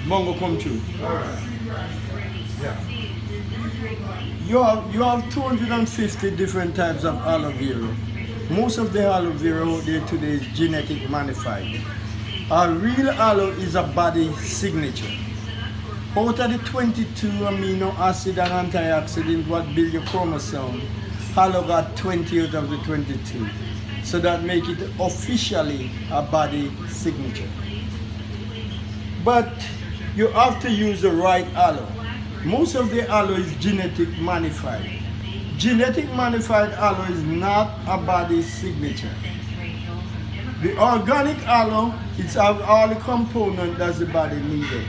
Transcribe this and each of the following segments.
Bongo come true. Yeah. You have 250 different types of aloe vera. Most of the aloe vera out there today is genetic modified. A real aloe is a body signature. Out of the 22 amino acid and antioxidant what build your chromosome, aloe got 20 out of the 22. So that make it officially a body signature. But you have to use the right aloe. Most of the aloe is genetic modified. Genetic modified aloe is not a body signature. The organic aloe, it's have all the components that the body needed.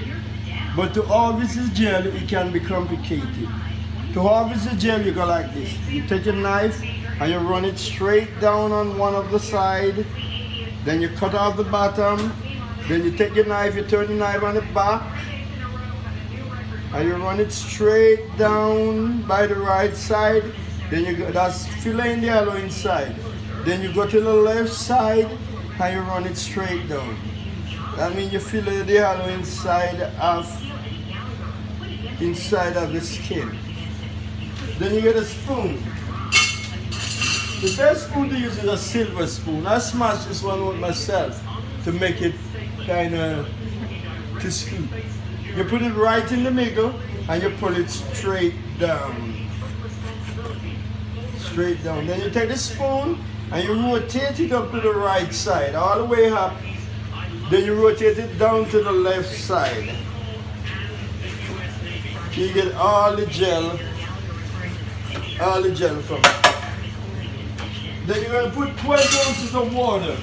But to harvest this gel, it can be complicated. To harvest the gel, you go like this. You take a knife and you run it straight down on one of the side. Then you cut off the bottom. Then you take your knife, you turn the knife on the back. And you run it straight down by the right side. Then you go, that's filling the aloe inside. Then you go to the left side and you run it straight down. That means you fill the aloe inside of the skin. Then you get a spoon. The best spoon to use is a silver spoon. I smashed this one with myself to make it kind of to scoop. You put it right in the middle and you pull it straight down. Straight down. Then you take the spoon and you rotate it up to the right side, all the way up. Then you rotate it down to the left side. You get all the gel from it. Then you're going to put 12 ounces of water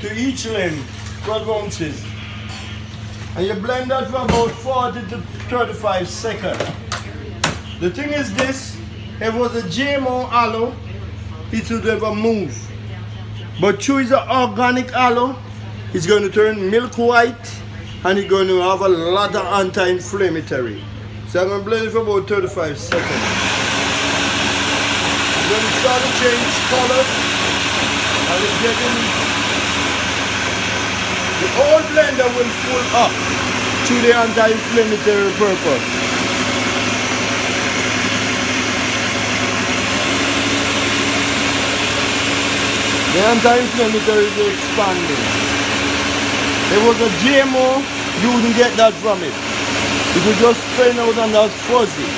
to each length, 12 ounces. And you blend that for about 40 to 35 seconds. The thing is this, if it was a GMO aloe, it would never move. But true is an organic aloe, it's going to turn milk white and it's going to have a lot of anti-inflammatory. So I'm going to blend it for about 35 seconds. When it starts to change color and it's getting, the whole blender will pull up to the anti-inflammatory purpose. The anti-inflammatory is expanding. If it was a GMO, you wouldn't get that from it. It would just strain out and that's fuzzy.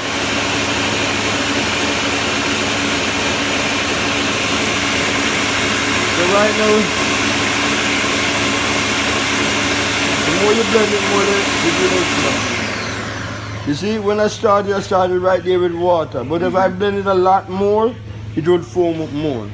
So right now, the more you blend it, more the will flow. You see, when I started right there with water. But if I blend it a lot more, it would foam up more.